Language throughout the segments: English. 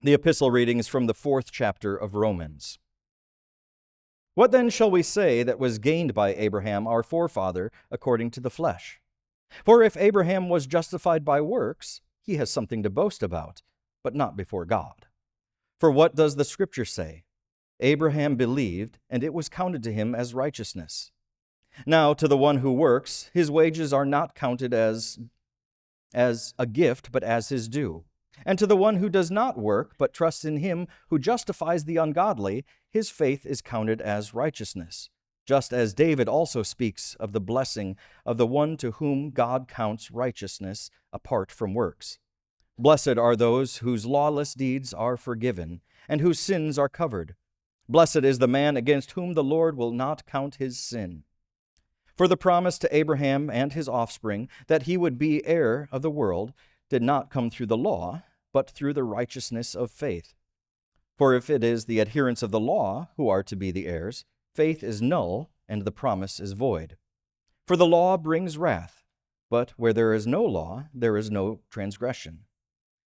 The epistle reading is from the 4th chapter of Romans. What then shall we say that was gained by Abraham, our forefather, according to the flesh? For if Abraham was justified by works, he has something to boast about, but not before God. For what does the Scripture say? Abraham believed, and it was counted to him as righteousness. Now to the one who works, his wages are not counted as a gift, but as his due. And to the one who does not work, but trusts in him who justifies the ungodly, his faith is counted as righteousness, just as David also speaks of the blessing of the one to whom God counts righteousness apart from works. Blessed are those whose lawless deeds are forgiven, and whose sins are covered. Blessed is the man against whom the Lord will not count his sin. For the promise to Abraham and his offspring that he would be heir of the world did not come through the law, but through the righteousness of faith. For if it is the adherents of the law who are to be the heirs, faith is null and the promise is void. For the law brings wrath, but where there is no law, there is no transgression.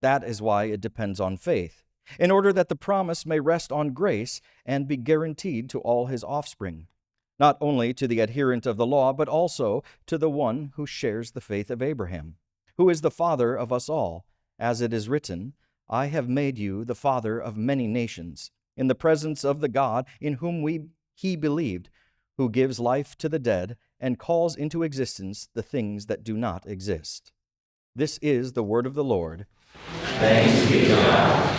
That is why it depends on faith, in order that the promise may rest on grace and be guaranteed to all his offspring, not only to the adherent of the law, but also to the one who shares the faith of Abraham, who is the father of us all, as it is written, I have made you the father of many nations, in the presence of the God in whom he believed, who gives life to the dead and calls into existence the things that do not exist. This is the word of the Lord. Thanks be to God.